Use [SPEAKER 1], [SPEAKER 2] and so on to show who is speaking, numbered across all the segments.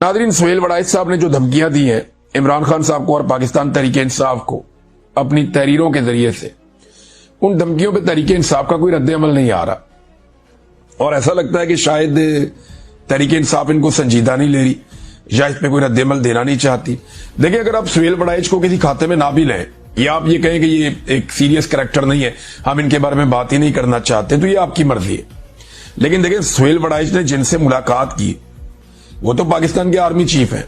[SPEAKER 1] Nadreen, Suhail Waraich साहब ने जो धमकियां दी हैं इमरान खान साहब को और पाकिस्तान तहरीक इंसाफ को अपनी तहरीरों के जरिए से, उन धमकियों पे तहरीक इंसाफ का कोई रद्द अमल नहीं आ रहा और ऐसा लगता है कि शायद तहरीक इंसाफ इनको संजीदा नहीं ले रही या इस पे कोई रद्द अमल देना नहीं चाहती। देखिए, अगर आप सुहेल वड़ाइच को किसी खाते में ना भी लें या आप ये कहें कि ये एक सीरियस कैरेक्टर नहीं है, हम इनके बारे में बात ही नहीं करना चाहते, तो ये आपकी मर्जी है। लेकिन देखिए, सुहेल वड़ाइच ने जिनसे मुलाकात की वो तो पाकिस्तान के आर्मी चीफ हैं,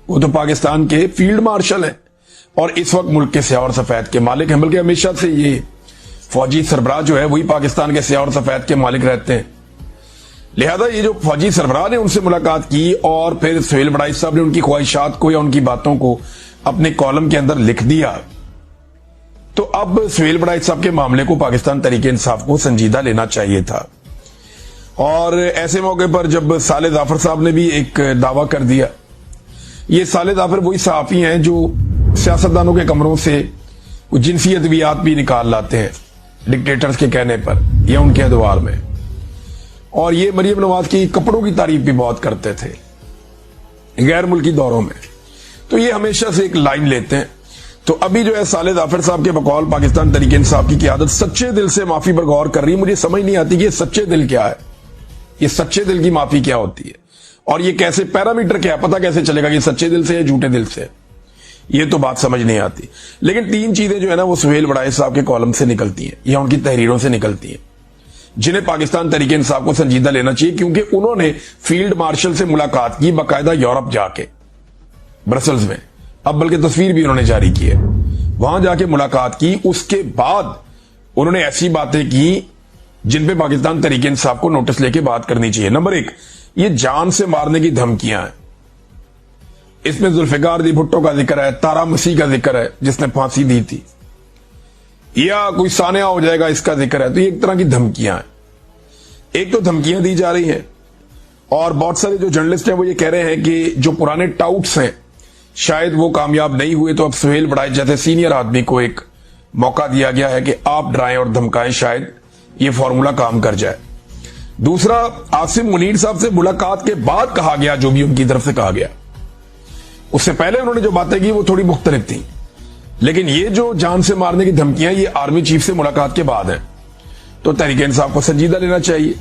[SPEAKER 1] वो तो पाकिस्तान के फील्ड मार्शल हैं और इस वक्त मुल्क के स्याह और सफेद के मालिक हैं। बल्कि हमेशा से ये फौजी सरबराह जो है वही पाकिस्तान के स्याह और सफेद के मालिक रहते हैं। लिहाजा ये जो फौजी सरबराह ने उनसे मुलाकात की और फिर सुहेल वड़ाइच साहब ने उनकी ख्वाहिशात को या उनकी बातों को अपने कॉलम के अंदर लिख दिया, तो अब सुहेल वड़ाइच साहब के मामले को पाकिस्तान तहरीक इंसाफ को संजीदा लेना चाहिए था। और ऐसे मौके पर जब साले जाफर साहब ने भी एक दावा कर दिया, ये साले जाफर वही सहाफी हैं जो सियासतदानों के कमरों से जिनसी अद्वियात भी निकाल लाते हैं डिक्टेटर्स के कहने पर या उनके अदवार में, और ये मरियम नवाज की कपड़ों की तारीफ भी बहुत करते थे गैर मुल्की दौरों में। तो ये हमेशा से एक लाइन लेते हैं। तो अभी जो है साले जाफर साहब के बकौल पाकिस्तान तहरीक इंसाफ की क़यादत सच्चे दिल से माफी पर गौर कर रही है। मुझे समझ नहीं आती कि ये सच्चे दिल क्या है, ये सच्चे दिल की माफी क्या होती है और ये कैसे, पैरामीटर क्या है, पता कैसे चलेगा कि सच्चे दिल से या झूठे दिल से, ये तो बात समझ नहीं आती। लेकिन तीन चीजें जो है ना वो सुहेल वड़ाइच साहब के कॉलम से निकलती हैं या उनकी तहरीरों से निकलती हैं जिन्हें पाकिस्तान तहरीक इंसाफ को संजीदा लेना चाहिए, क्योंकि उन्होंने फील्ड मार्शल से मुलाकात की बाकायदा यूरोप जाके, ब्रसल्स में। अब बल्कि तस्वीर भी उन्होंने जारी की है, वहां जाके मुलाकात की। उसके बाद उन्होंने ऐसी बातें की जिन पे पाकिस्तान तहरीक इंसाफ को नोटिस लेके बात करनी चाहिए। नंबर एक, ये जान से मारने की धमकियां हैं। इसमें जुल्फिकार अली भुट्टो का जिक्र है, तारा मसीह का जिक्र है जिसने फांसी दी थी, या कोई सानिया हो जाएगा इसका जिक्र है। तो ये एक तरह की धमकियां हैं। एक तो धमकियां दी जा रही हैं और बहुत सारे जो जर्नलिस्ट हैं वो ये कह रहे हैं कि जो पुराने टाउट्स हैं शायद वो कामयाब नहीं हुए, तो अब सुहेल वड़ाइच जैसे सीनियर आदमी को एक मौका दिया गया है कि आप डराएं और धमकाएं, शायद ये फॉर्मूला काम कर जाए। दूसरा, आसिम मुनीर साहब से मुलाकात के बाद कहा गया जो भी उनकी तरफ से कहा गया, उससे पहले उन्होंने जो बातें की वो थोड़ी मुख्तलिफ थी। लेकिन ये जो जान से मारने की धमकियां ये आर्मी चीफ से मुलाकात के बाद है, तो तहरीक इंसाफ को संजीदा लेना चाहिए।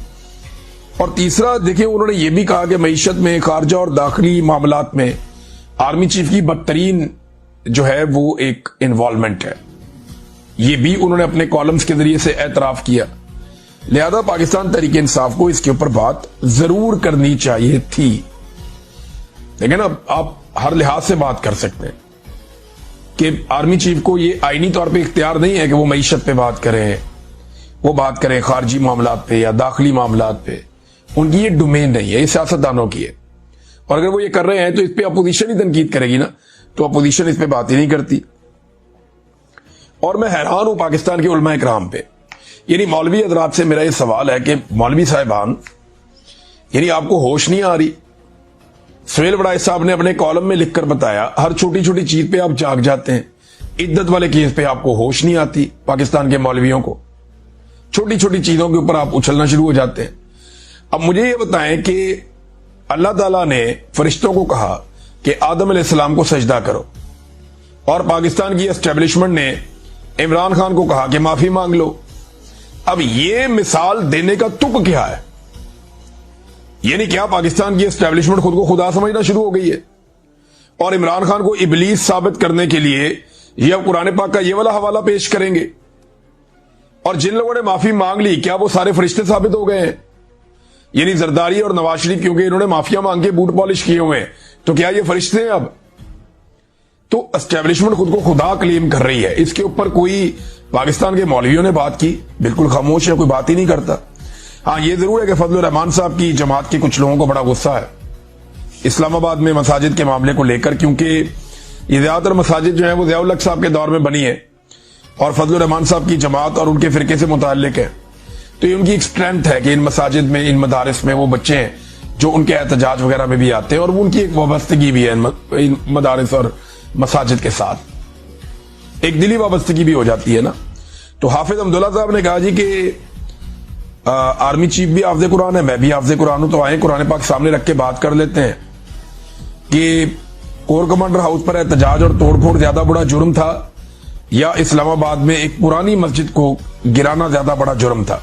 [SPEAKER 1] और तीसरा, देखिए, उन्होंने ये भी कहा कि मईशत में, खारजा और दाखिली मामलात में आर्मी चीफ की बदतरीन जो है वो एक इन्वॉल्वमेंट है। ये भी उन्होंने अपने कॉलम्स के जरिए से एतराफ किया। लिहाजा पाकिस्तान तहरीक इंसाफ को इसके ऊपर बात जरूर करनी चाहिए थी। लेकिन अब आप हर लिहाज से बात कर सकते हैं कि आर्मी चीफ को ये आईनी तौर पे इख्तियार नहीं है कि वो मईशत पे बात करें, वो बात करें खारजी मामलात पे या दाखिली मामलात पे। उनकी ये डोमेन नहीं है, ये सियासतदानों की है। और अगर वो ये कर रहे हैं तो इस पे अपोजिशन ही तनकीद करेगी ना, तो अपोजिशन इस पे बात ही नहीं करती। और मैं हैरान हूं पाकिस्तान के उलमा इकराम पे, यानी मौलवी हजरात से मेरा ये सवाल है कि मौलवी साहिबान, यानी आपको होश नहीं आ रही? सुहेल वड़ाइच साहब ने अपने कॉलम में लिखकर बताया हर छोटी छोटी चीज पे आप जाग जाते हैं, इद्दत वाले केस पे आपको होश नहीं आती। पाकिस्तान के मौलवियों को छोटी छोटी चीजों के ऊपर आप उछलना शुरू हो जाते हैं। अब मुझे ये बताएं कि अल्लाह ताला ने फरिश्तों को कहा कि आदम अलैहिस्सलाम को सजदा करो, और पाकिस्तान की एस्टेब्लिशमेंट ने इमरान खान को कहा कि माफी मांग लो। अब ये मिसाल देने का तुक क्या है? यानी क्या पाकिस्तान की एस्टेब्लिशमेंट खुद को खुदा समझना शुरू हो गई है और इमरान खान को इबलीस साबित करने के लिए ये अब कुरान पाक का ये वाला हवाला पेश करेंगे? और जिन लोगों ने माफी मांग ली, क्या वो सारे फरिश्ते साबित हो गए हैं? यानी जरदारी और नवाज शरीफ, क्योंकि इन्होंने माफिया मांग के बूट पॉलिश किए हुए हैं, तो क्या ये फरिश्ते हैं अब? तो एस्टेब्लिशमेंट खुद को खुदा क्लेम कर रही है। इसके ऊपर कोई पाकिस्तान के मौलवियों ने बात की? बिल्कुल खामोश है, कोई बात ही नहीं करता। हाँ, ये जरूर है कि फजलुर रहमान साहब की जमात के कुछ लोगों को बड़ा गुस्सा है इस्लामाबाद में मसाजिद के मामले को लेकर, क्योंकि ये ज्यादातर मसाजिद जो है वो ज़िया-उल-हक साहब के दौर में बनी है और फजलुर रहमान साहब की जमात और उनके फिरके से मुताल्लिक है। तो ये उनकी एक स्ट्रेंथ है कि इन मसाजिद में, इन मदारिस में वो बच्चे हैं जो उनके एहतजाज वगैरह में भी आते हैं और वो उनकी एक वाबस्तगी भी है इन मदारिस और मसाजिद के साथ, एक दिली वाबस्तगी भी हो जाती है ना। तो हाफिज अब्दुल्ला साहब ने कहा जी कि आर्मी चीफ भी हाफिज कुरान है, मैं भी हाफिज कुरान हूं, तो आए कुरान पाक सामने रख के बात कर लेते हैं। कि कोर कमांडर हाउस पर एहतजाज और तोड़फोड़ ज्यादा बड़ा जुर्म था या इस्लामाबाद में एक पुरानी मस्जिद को गिराना ज्यादा बड़ा जुर्म था।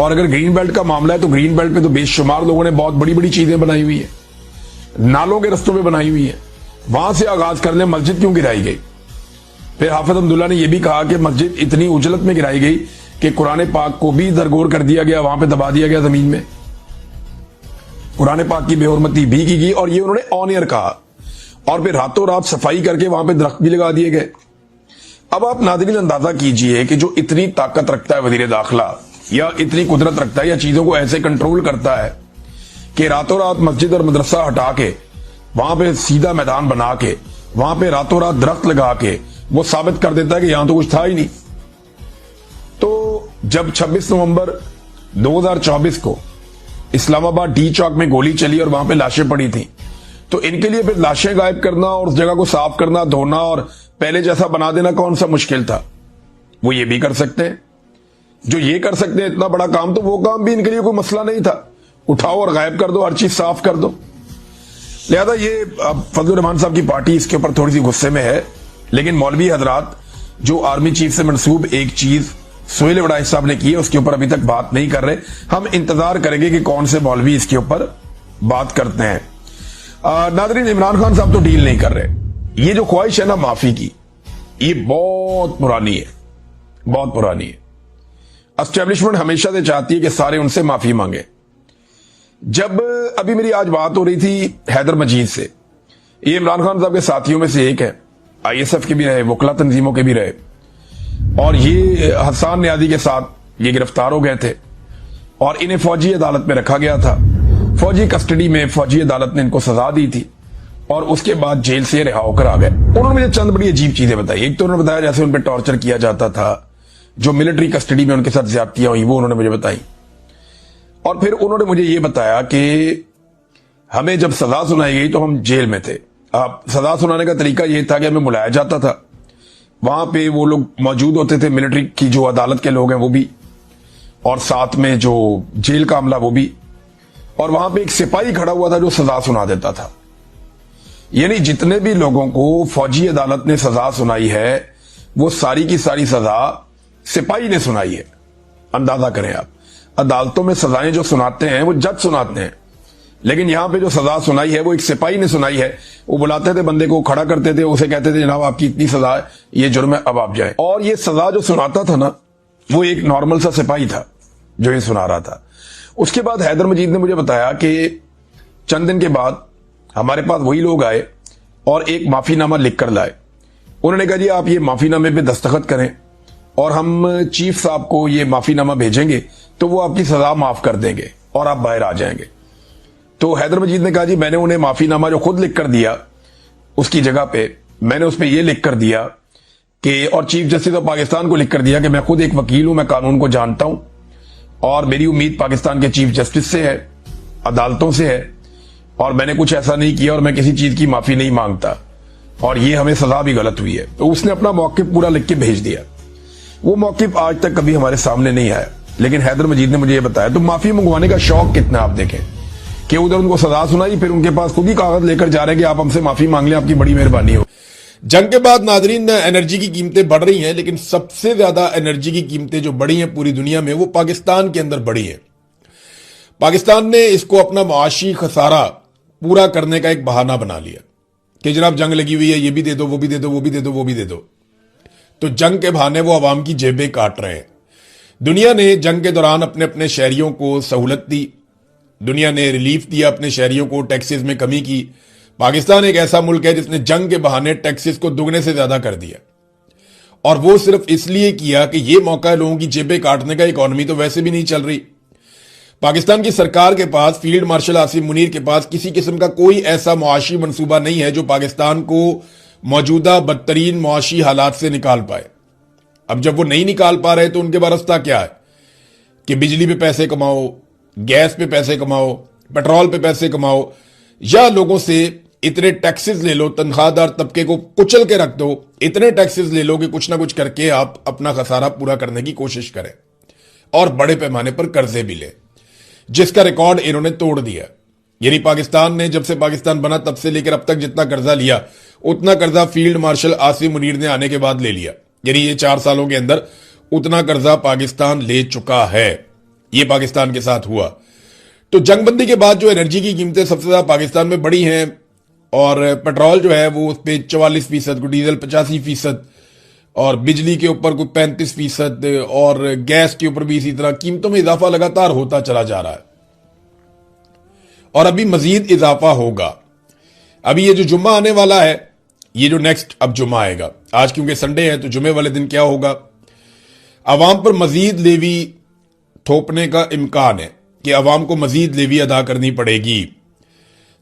[SPEAKER 1] और अगर ग्रीन बेल्ट का मामला है तो ग्रीन बेल्ट पे तो बेशुमार लोगों ने बहुत बड़ी बड़ी चीजें बनाई हुई है, नालों के रस्तों पे बनाई हुई है, वहां से आगाज कर ले मस्जिद क्यों गिराई गई। फिर हाफिज अब्दुल्ला ने यह भी कहा कि मस्जिद इतनी उजलत में गिराई गई कि कुरान पाक को भी दरगोर कर दिया गया, वहां पे दबा दिया गया जमीन में, कुरान पाक की बेहुरमती भी की गई और ये उन्होंने ऑन एयर कहा। और फिर रातों रात सफाई करके वहां पे दरख्त भी लगा दिए गए। अब आप नाज़रीन अंदाजा कीजिए कि जो इतनी ताकत रखता है वजीर दाखिला या इतनी कुदरत रखता है या चीजों को ऐसे कंट्रोल करता है कि रातों रात मस्जिद और मदरसा हटा के वहां पे सीधा मैदान बना के वहां पे रातों रात दरख्त लगा के वो साबित कर देता है कि यहां तो कुछ था ही नहीं। तो जब 26 नवंबर 2024 को इस्लामाबाद डी चौक में गोली चली और वहां पे लाशें पड़ी थी, तो इनके लिए फिर लाशें गायब करना और उस जगह को साफ करना, धोना और पहले जैसा बना देना कौन सा मुश्किल था। वो ये भी कर सकते हैं, जो ये कर सकते हैं इतना बड़ा काम, तो वो काम भी इनके लिए कोई मसला नहीं था। उठाओ और गायब कर दो, हर चीज साफ कर दो। लिहाजा ये फजलुर रहमान साहब की पार्टी इसके ऊपर थोड़ी सी गुस्से में है, लेकिन मौलवी हजरात जो आर्मी चीफ से मंसूब एक चीज सोहेल वड़ाई साहब ने की है उसके ऊपर अभी तक बात नहीं कर रहे। हम इंतजार करेंगे कि कौन से मौलवी इसके ऊपर बात करते हैं। नाज़रीन, इमरान खान साहब तो डील नहीं कर रहे। ये जो ख्वाहिश है ना माफी की, ये बहुत पुरानी है, बहुत पुरानी है। एस्टेब्लिशमेंट हमेशा से चाहती है कि सारे उनसे माफी मांगे। जब अभी मेरी आज बात हो रही थी हैदर मजीद से, ये इमरान खान साहब के साथियों में से एक है, ISF के भी रहे, वकला तंजीमों के भी रहे, और ये हसन न्याजी के साथ ये गिरफ्तार हो गए थे और इन्हें फौजी अदालत में रखा गया था। फौजी कस्टडी में फौजी अदालत ने इनको सजा दी थी और उसके बाद जेल से रिहा होकर आ गए। उन्होंने मुझे चंद बड़ी अजीब चीजें बताई। एक तो उन्होंने बताया जैसे उन पर टॉर्चर किया जाता था, जो मिलिट्री कस्टडी में उनके साथ ज्यादतियां हुई वो उन्होंने मुझे बताई। और फिर उन्होंने मुझे ये बताया कि हमें जब सजा सुनाई गई तो हम जेल में थे। अब सजा सुनाने का तरीका ये था कि हमें बुलाया जाता था, वहां पे वो लोग मौजूद होते थे, मिलिट्री की जो अदालत के लोग हैं वो भी, और साथ में जो जेल का अमला वो भी, और वहां पे एक सिपाही खड़ा हुआ था जो सजा सुना देता था। यानी जितने भी लोगों को फौजी अदालत ने सजा सुनाई है वो सारी की सारी सजा सिपाही ने सुनाई है। अंदाजा करें आप, अदालतों में सजाएं जो सुनाते हैं वो जज सुनाते हैं, लेकिन यहां पे जो सजा सुनाई है वो एक सिपाही ने सुनाई है। वो बुलाते थे बंदे को, खड़ा करते थे, उसे कहते थे जनाब आपकी इतनी सजा है, ये जुर्म है, अब आप जाए। और ये सजा जो सुनाता था ना वो एक नॉर्मल सा सिपाही था जो ये सुना रहा था। उसके बाद हैदर मजीद ने मुझे बताया कि चंद दिन के बाद हमारे पास वही लोग आए और एक माफीनामा लिख कर लाए। उन्होंने कहा जी आप ये माफीनामे पे दस्तखत करें और हम चीफ साहब को ये माफीनामा भेजेंगे तो वो आपकी सजा माफ कर देंगे और आप बाहर आ जाएंगे। तो हैदर मजीद ने कहा जी मैंने उन्हें माफीनामा जो खुद लिख कर दिया उसकी जगह पे मैंने उस पर यह लिख कर दिया कि, और चीफ जस्टिस ऑफ पाकिस्तान को लिख कर दिया कि मैं खुद एक वकील हूं, मैं कानून को जानता हूं और मेरी उम्मीद पाकिस्तान के चीफ जस्टिस से है, अदालतों से है, और मैंने कुछ ऐसा नहीं किया और मैं किसी चीज की माफी नहीं मांगता और ये हमें सजा भी गलत हुई है। तो उसने अपना मौकिफ पूरा लिख के भेज दिया। वो मौकिफ आज तक कभी हमारे सामने नहीं आया, लेकिन हैदर मजीद ने मुझे ये बताया। तो माफी मंगवाने का शौक कितना आप देखें कि उधर उनको सजा सुनाई, फिर उनके पास खुद ही कागज लेकर जा रहे हैं कि आप हमसे माफी मांग लें, आपकी बड़ी मेहरबानी हो।
[SPEAKER 2] जंग के बाद नाजरीन एनर्जी की कीमतें बढ़ रही हैं, लेकिन सबसे ज्यादा एनर्जी की कीमतें जो बढ़ी हैं पूरी दुनिया में वो पाकिस्तान के अंदर बढ़ी हैं। पाकिस्तान ने इसको अपना मुआशी खसारा पूरा करने का एक बहाना बना लिया कि जनाब जंग लगी हुई है, ये भी दे दो, वो भी दे दो, वो भी दे दो, वो भी दे दो। तो जंग के बहाने वो अवाम की जेबें काट रहे हैं। दुनिया ने जंग के दौरान अपने अपने शहरियों को सहूलत दी, दुनिया ने रिलीफ दिया अपने शहरियों को, टैक्सेस में कमी की। पाकिस्तान एक ऐसा मुल्क है जिसने जंग के बहाने टैक्सेस को दुगने से ज्यादा कर दिया, और वो सिर्फ इसलिए किया कि ये मौका है लोगों की जेबें काटने का। इकॉनमी तो वैसे भी नहीं चल रही। पाकिस्तान की सरकार के पास, फील्ड मार्शल आसिम मुनीर के पास किसी किस्म का कोई ऐसा मुआशी मंसूबा नहीं है जो पाकिस्तान को मौजूदा बदतरीन मुआशी हालात से निकाल पाए। अब जब वो नहीं निकाल पा रहे तो उनके पास रास्ता क्या है कि बिजली पे पैसे कमाओ, गैस पे पैसे कमाओ, पेट्रोल पे पैसे कमाओ, या लोगों से इतने टैक्सेस ले लो, तनख्वाहदार तबके को कुचल के रख दो, इतने टैक्सेस ले लो कि कुछ ना कुछ करके आप अपना खसारा पूरा करने की कोशिश करें, और बड़े पैमाने पर कर्जे भी ले, जिसका रिकॉर्ड इन्होंने तोड़ दिया। यानी पाकिस्तान ने जब से पाकिस्तान बना तब से लेकर अब तक जितना कर्जा लिया उतना कर्जा फील्ड मार्शल आसिम मुनीर ने आने के बाद ले लिया। यानी ये 4 सालों के अंदर उतना कर्जा पाकिस्तान ले चुका है। ये पाकिस्तान के साथ हुआ। तो जंगबंदी के बाद जो एनर्जी की कीमतें सबसे ज्यादा पाकिस्तान में बढ़ी हैं और पेट्रोल जो है वो उस पर 44%, डीजल 85% और बिजली के ऊपर कोई 35% और गैस के ऊपर भी इसी तरह कीमतों में इजाफा लगातार होता चला जा रहा है और अभी मजीद इजाफा होगा। अभी ये जो जुम्मा आने वाला है, ये जो नेक्स्ट अब जुम्मा आएगा, आज क्योंकि संडे है तो जुम्मे वाले दिन क्या होगा, अवाम पर मजीद लेवी थोपने का इम्कान है कि अवाम को मजीद लेवी अदा करनी पड़ेगी।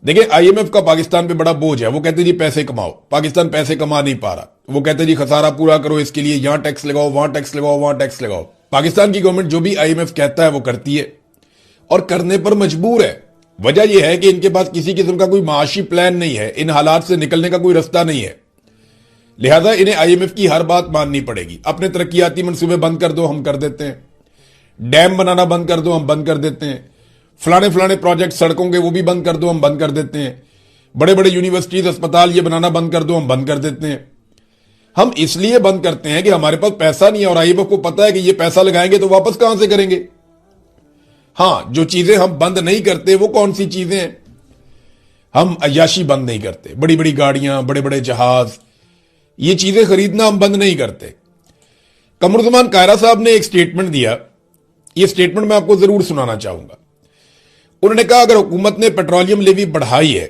[SPEAKER 2] देखिए आईएमएफ का पाकिस्तान पे बड़ा बोझ है। वो कहते जी पैसे कमाओ, पाकिस्तान पैसे कमा नहीं पा रहा। वो कहते जी खसारा पूरा करो, इसके लिए यहां टैक्स लगाओ, वहां टैक्स लगाओ, वहां टैक्स लगाओ। पाकिस्तान की गवर्नमेंट जो भी आईएमएफ कहता है वो करती है और करने पर मजबूर है। वजह यह है कि इनके पास किसी किस्म का कोई माशी प्लान नहीं है, इन हालात से निकलने का कोई रास्ता नहीं है, लिहाजा इन्हें आईएमएफ की हर बात माननी पड़ेगी। अपने तरक्याती मंसूबे बंद कर दो, हम कर देते हैं। डैम बनाना बंद कर दो, हम बंद कर देते हैं। फलाने प्रोजेक्ट सड़कों के वो भी बंद कर दो, हम बंद कर देते हैं। बड़े बड़े यूनिवर्सिटीज अस्पताल ये बनाना बंद कर दो, हम बंद कर देते हैं। हम इसलिए बंद करते हैं कि हमारे पास पैसा नहीं है और आईएमएफ को पता है कि ये पैसा लगाएंगे तो वापस कहां से करेंगे। हां, जो चीजें हम बंद नहीं करते वो कौन सी चीजें हैं? हम अय्याशी बंद नहीं करते, बड़ी बड़ी गाड़ियां, बड़े बड़े जहाज, ये चीजें खरीदना हम बंद नहीं करते। कमरुज़्ज़मान कायरा साहब ने एक स्टेटमेंट दिया, ये स्टेटमेंट मैं आपको जरूर सुनाना चाहूंगा। उन्होंने कहा अगर हुकूमत ने पेट्रोलियम लेवी बढ़ाई है,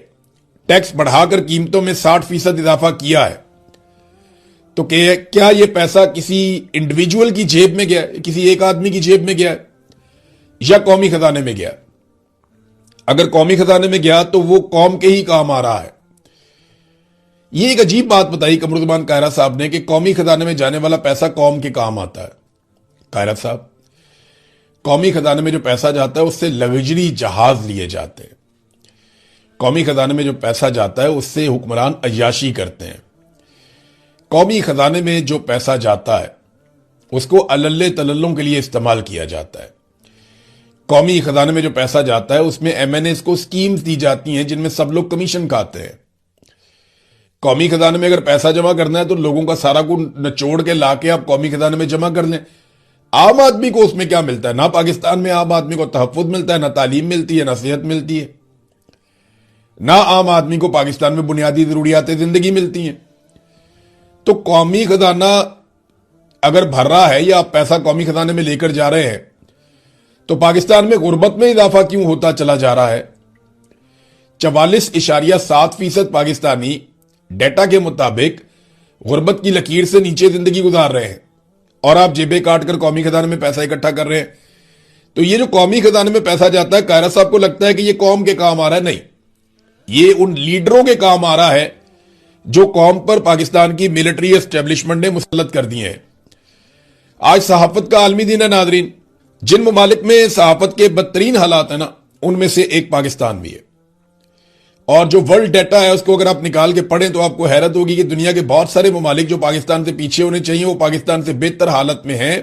[SPEAKER 2] टैक्स बढ़ाकर कीमतों में 60% इजाफा किया है, तो क्या यह पैसा किसी इंडिविजुअल की जेब में गया, किसी एक आदमी की जेब में गया या कौमी खजाने में गया? अगर कौमी खजाने में गया तो वो कौम के ही काम आ रहा है। ये एक अजीब बात बताई कमरुज़्ज़मान कायरा साहब ने कि कौमी खजाने में जाने वाला पैसा कौम के काम आता है। कायरा साहब, कौमी खजाने में जो पैसा जाता है उससे लग्जरी जहाज लिए जाते हैं। कौमी खजाने में जो पैसा जाता है उससे हुक्मरान अय्याशी करते हैं। कौमी खजाने में जो पैसा जाता है उसको अल्ले तलल्लों के लिए इस्तेमाल किया जाता है। कौमी खजाने में जो पैसा जाता है उसमें एमएनएस को स्कीम्स दी जाती हैं जिनमें सब लोग कमीशन खाते हैं। कौमी खजाने में अगर पैसा जमा करना है तो लोगों का सारा को निचोड़ के लाके आप कौमी खजाने में जमा कर लें। आम आदमी को उसमें क्या मिलता है? ना पाकिस्तान में आम आदमी को तहफ्फुज़ मिलता है, ना तालीम मिलती है, ना सेहत मिलती है, ना आम आदमी को पाकिस्तान में बुनियादी जरूरियातें जिंदगी मिलती हैं। तो कौमी खजाना अगर भर रहा है या आप पैसा कौमी खजाने में लेकर जा रहे हैं तो पाकिस्तान में गुर्बत में इजाफा क्यों होता चला जा रहा है? 44.7% पाकिस्तानी डेटा के मुताबिक गुर्बत की लकीर से नीचे जिंदगी गुजार रहे हैं और आप जेबें काटकर कौमी खजाने में पैसा इकट्ठा कर रहे हैं। तो ये जो कौमी खजाने में पैसा जाता है, कायरा साहब को लगता है कि ये कौम के काम आ रहा है। नहीं, ये उन लीडरों के काम आ रहा है जो कौम पर पाकिस्तान की मिलिट्री एस्टेब्लिशमेंट ने मुसल्लत कर दिए हैं। आज सहाफत का आलमी दिन है नादरीन। जिन ममालिक में सहाफत के बदतरीन हालात है ना, उनमें से एक पाकिस्तान भी है। और जो वर्ल्ड डाटा है उसको अगर आप निकाल के पढ़ें तो आपको हैरत होगी कि दुनिया के बहुत सारे ममालिक जो पाकिस्तान से पीछे होने चाहिए वो पाकिस्तान से बेहतर हालत में हैं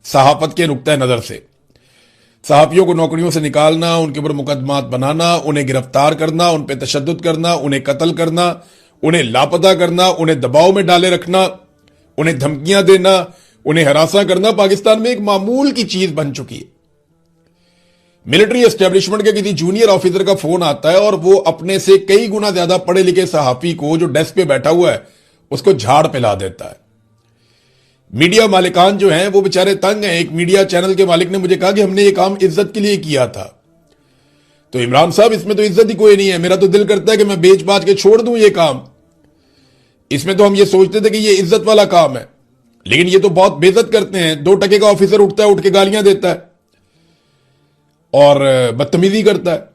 [SPEAKER 2] सहाफत के नुक्ता नजर से। सहाफियों को नौकरियों से निकालना, उनके ऊपर मुकदमात बनाना, उन्हें गिरफ्तार करना, उन पर तशद्दुद करना, उन्हें कत्ल करना, उन्हें लापता करना, उन्हें दबाव में डाले रखना, उन्हें धमकियां देना, उन्हें हरासा करना पाकिस्तान में एक मामूल की चीज बन चुकी है। मिलिट्री एस्टेब्लिशमेंट के किसी जूनियर ऑफिसर का फोन आता है और वो अपने से कई गुना ज्यादा पढ़े लिखे सहाफी को जो डेस्क पे बैठा हुआ है उसको झाड़ पिला देता है। मीडिया मालिकान जो हैं वो बेचारे तंग हैं। एक मीडिया चैनल के मालिक ने मुझे कहा कि हमने ये काम इज्जत के लिए किया था। तो इमरान साहब, इसमें तो इज्जत ही कोई नहीं है। मेरा तो दिल करता है कि मैं बेच बाच के छोड़ दूं ये काम। इसमें तो हम ये सोचते थे कि ये इज्जत वाला काम है, लेकिन ये तो बहुत बेइज्जत करते हैं। 2 टके का ऑफिसर उठता है, उठ के गालियां देता है और बदतमीजी करता है।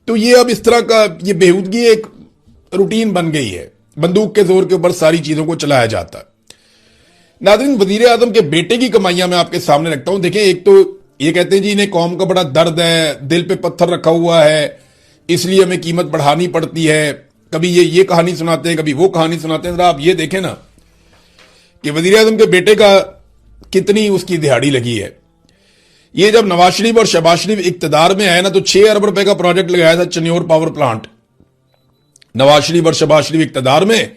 [SPEAKER 2] तो ये अब इस तरह का ये बेहूदगी एक रूटीन बन गई है। बंदूक के जोर के ऊपर सारी चीजों को चलाया जाता है। नाज़रीन, वजीर आजम के बेटे की कमाइयां मैं आपके सामने रखता हूं। देखें, एक तो ये कहते हैं जी इन्हें कौम का बड़ा दर्द है, दिल पे पत्थर रखा हुआ है, इसलिए हमें कीमत बढ़ानी पड़ती है। कभी ये कहानी सुनाते हैं, कभी वो कहानी सुनाते हैं। जरा आप ये देखें ना कि वजीर आजम के बेटे का कितनी उसकी दिहाड़ी लगी है। ये जब नवाज शरीफ और शहबाज शरीफ इक्तदार में आए ना, तो 6 अरब रुपए का प्रोजेक्ट लगाया था चन्योर पावर प्लांट। नवाज शरीफ और शहबाज शरीफ इक्तदार में,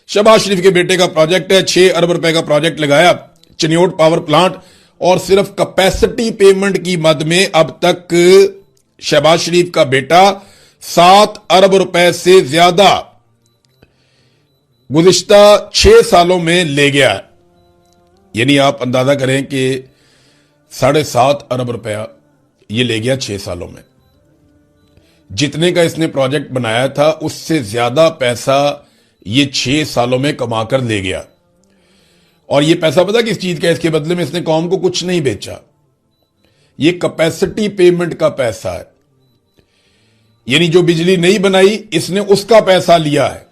[SPEAKER 2] शहबाज शरीफ के बेटे का प्रोजेक्ट है, 6 अरब रुपए का प्रोजेक्ट लगाया चन्योर पावर प्लांट, और सिर्फ कैपेसिटी पेमेंट की मद में अब तक शहबाज शरीफ का बेटा 7 अरब रुपए से ज्यादा गुज़िश्ता 6 सालों में ले गया है। यानी आप अंदाजा करें कि 7.5 अरब रुपया ये ले गया 6 सालों में। जितने का इसने प्रोजेक्ट बनाया था उससे ज्यादा पैसा ये 6 सालों में कमाकर ले गया। और ये पैसा पता किस चीज का है? इसके बदले में इसने कौम को कुछ नहीं बेचा, ये कैपेसिटी पेमेंट का पैसा है। यानी जो बिजली नहीं बनाई इसने उसका पैसा लिया है।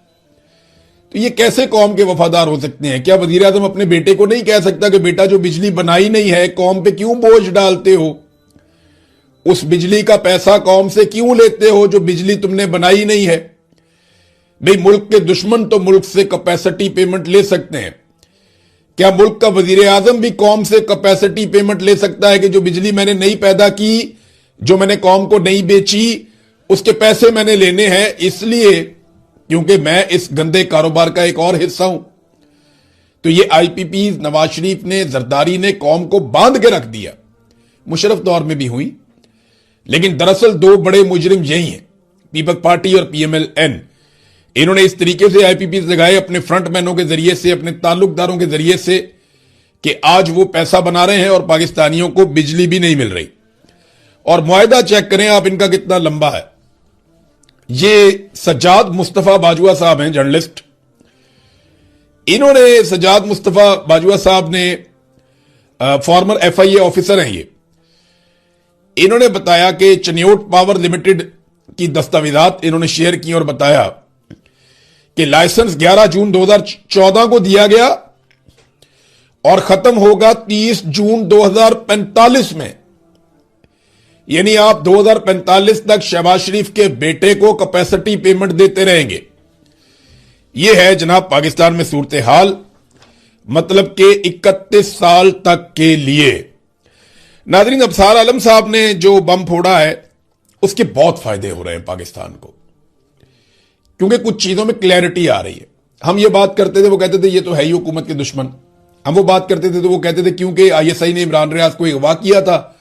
[SPEAKER 2] तो ये कैसे कौम के वफादार हो सकते हैं? क्या वजीर आजम अपने बेटे को नहीं कह सकता कि बेटा जो बिजली बनाई नहीं है कौम पे क्यों बोझ डालते हो? उस बिजली का पैसा कौम से क्यों लेते हो जो बिजली तुमने बनाई नहीं है? भाई मुल्क के दुश्मन तो मुल्क से कैपेसिटी पेमेंट ले सकते हैं, क्या मुल्क का वजीर आजम भी कौम से कैपेसिटी पेमेंट ले सकता है कि जो बिजली मैंने नहीं पैदा की, जो मैंने कौम को नहीं बेची, उसके पैसे मैंने लेने हैं, इसलिए क्योंकि मैं इस गंदे कारोबार का एक और हिस्सा हूं। तो ये आईपीपी नवाज शरीफ ने, जरदारी ने कौम को बांध के रख दिया। मुशर्रफ दौर में भी हुई, लेकिन दरअसल 2 बड़े मुजरिम यही हैं, पीपल्स पार्टी और पीएमएल-एन। इन्होंने इस तरीके से आईपीपी लगाए अपने फ्रंटमैनों के जरिए से, अपने ताल्लुकदारों के जरिए से, कि आज वो पैसा बना रहे हैं और पाकिस्तानियों को बिजली भी नहीं मिल रही। और मुआहदा चेक करें आप इनका कितना लंबा है। ये सज्जाद मुस्तफा बाजुआ साहब हैं, जर्नलिस्ट। इन्होंने, सज्जाद मुस्तफा बाजुआ साहब ने, फॉर्मर एफआईए ऑफिसर हैं ये, इन्होंने बताया कि चन्योट पावर लिमिटेड की दस्तावेजात इन्होंने शेयर की और बताया कि लाइसेंस 11 जून 2014 को दिया गया और खत्म होगा 30 जून 2045 में। यानी आप 2045 तक शहबाज शरीफ के बेटे को कैपेसिटी पेमेंट देते रहेंगे। यह है जनाब पाकिस्तान में सूरत हाल, मतलब कि 31 साल तक के लिए। नाज़रीन, अफसार आलम साहब ने जो बम फोड़ा है उसके बहुत फायदे हो रहे हैं पाकिस्तान को, क्योंकि कुछ चीजों में क्लैरिटी आ रही है। हम ये बात करते थे, वो कहते थे ये तो है ही हुकूमत के दुश्मन। हम वो बात करते थे तो वो कहते थे क्योंकि आईएसआई ने इमरान रियाज को अगवा किया था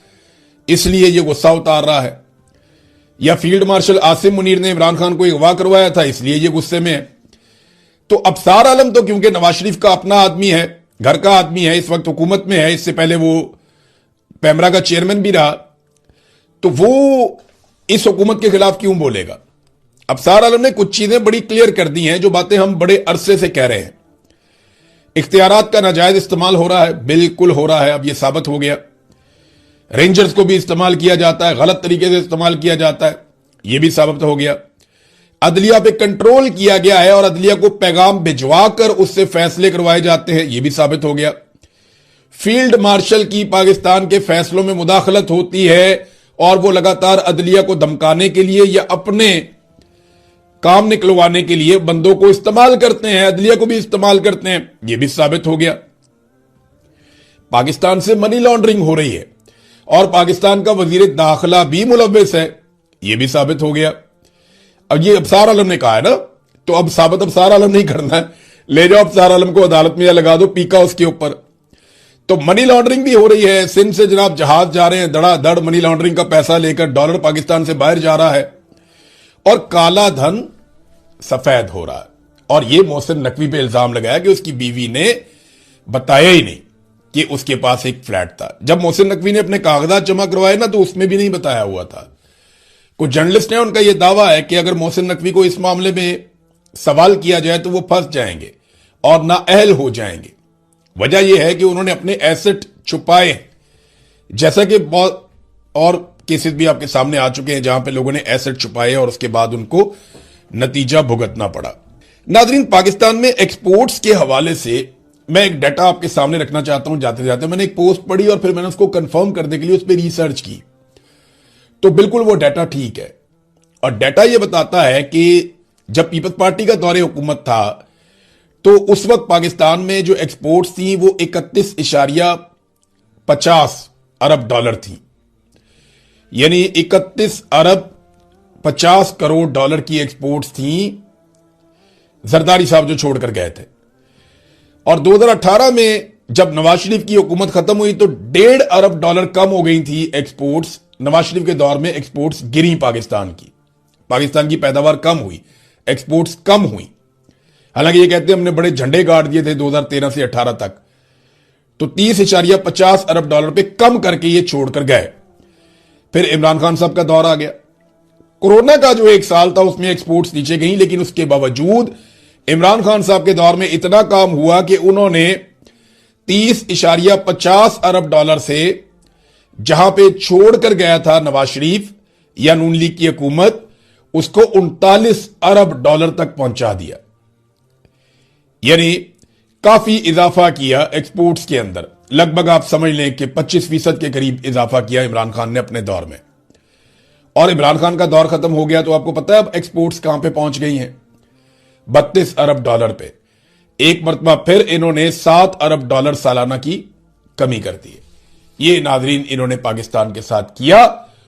[SPEAKER 2] इसलिए ये गुस्सा उतार रहा है, या फील्ड मार्शल आसिम मुनीर ने इमरान खान को अगवा करवाया था इसलिए ये गुस्से में है। तो अफसार आलम तो क्योंकि नवाज शरीफ का अपना आदमी है, घर का आदमी है, इस वक्त हुकूमत में है, इससे पहले वो पैमरा का चेयरमैन भी रहा, तो वो इस हुकूमत के खिलाफ क्यों बोलेगा? अफसार आलम ने कुछ चीजें बड़ी क्लियर कर दी हैं जो बातें हम बड़े अरसे से कह रहे हैं। इख्तियारात का नाजायज इस्तेमाल हो रहा है, बिल्कुल हो रहा है, अब यह साबित हो गया। रेंजर्स को भी इस्तेमाल किया जाता है, गलत तरीके से इस्तेमाल किया जाता है, यह भी साबित हो गया। अदलिया पे कंट्रोल किया गया है और अदलिया को पैगाम भिजवा कर उससे फैसले करवाए जाते हैं, यह भी साबित हो गया। फील्ड मार्शल की पाकिस्तान के फैसलों में मुदाखलत होती है और वो लगातार अदलिया को धमकाने के लिए या अपने काम निकलवाने के लिए बंदों को इस्तेमाल करते हैं, अदलिया को भी इस्तेमाल करते हैं, यह भी साबित हो गया। पाकिस्तान से मनी लॉन्ड्रिंग हो रही है और पाकिस्तान का वजीर दाखिला भी मुलव्विस है, यह भी साबित हो गया। अब ये अफसार आलम ने कहा है ना, तो अब साबित अफसार आलम नहीं करना है, ले जाओ अफसार आलम को अदालत में या लगा दो पीका उसके ऊपर। तो मनी लॉन्ड्रिंग भी हो रही है। सिंध से जनाब जहाज जा रहे हैं, धड़ाधड़ मनी लॉन्ड्रिंग का पैसा लेकर डॉलर पाकिस्तान से बाहर जा रहा है और काला धन सफेद हो रहा है। और यह मोहसिन नकवी पे इल्जाम लगाया कि उसकी बीवी ने बताया ही नहीं कि उसके पास एक फ्लैट था। जब मोहसिन नकवी ने अपने कागजात जमा करवाए ना तो उसमें भी नहीं बताया हुआ था। कुछ जर्नलिस्ट हैं, उनका यह दावा है कि अगर मोहसिन नकवी को इस मामले में सवाल किया जाए तो वो फंस जाएंगे और नाअहल हो जाएंगे। वजह यह है कि उन्होंने अपने एसेट छुपाए, जैसा कि बहुत और केसेस भी आपके सामने आ चुके हैं जहां पे लोगों ने एसेट छुपाए और उसके बाद उनको नतीजा भुगतना पड़ा। नाजरीन, पाकिस्तान में एक्सपोर्ट्स के हवाले से मैं एक डाटा आपके सामने रखना चाहता हूं। जाते जाते मैंने एक पोस्ट पढ़ी और फिर मैंने उसको कंफर्म करने के लिए उस पर रिसर्च की, तो बिल्कुल वो डाटा ठीक है। और डाटा यह बताता है कि जब पीपल्स पार्टी का दौरे हुकूमत था तो उस वक्त पाकिस्तान में जो एक्सपोर्ट्स थी वो 31.50 अरब डॉलर थी, यानी 31 अरब 50 करोड़ डॉलर की एक्सपोर्ट्स थी जरदारी साहब जो छोड़कर गए थे। और 2018 में जब नवाज शरीफ की हुकूमत खत्म हुई तो 1.5 अरब डॉलर कम हो गई थी एक्सपोर्ट्स। नवाज शरीफ के दौर में एक्सपोर्ट्स गिरी पाकिस्तान की पैदावार कम हुई, एक्सपोर्ट्स कम हुई। हालांकि ये कहते हैं हमने बड़े झंडे गाड़ दिए थे 2013 से 18 तक, तो 30.50 अरब डॉलर पे कम करके ये छोड़कर गए। फिर इमरान खान साहब का दौर आ गया। कोरोना का जो एक साल था उसमें एक्सपोर्ट्स नीचे गई, लेकिन उसके बावजूद इमरान खान साहब के दौर में इतना काम हुआ कि उन्होंने 30.50 अरब डॉलर से जहां पे छोड़कर गया था नवाज शरीफ या नून लीग की हुकूमत, उसको 39 अरब डॉलर तक पहुंचा दिया, यानी काफी इजाफा किया एक्सपोर्ट्स के अंदर। लगभग आप समझ लें कि 25% के करीब इजाफा किया इमरान खान ने अपने दौर में। और इमरान खान का दौर खत्म हो गया तो आपको पता है अब एक्सपोर्ट्स कहां पे पहुंच गई हैं? 32 अरब डॉलर पे। एक मरतबा फिर इन्होंने 7 अरब डॉलर सालाना की कमी कर दी है। ये नाजरीन इन्होंने पाकिस्तान के साथ किया।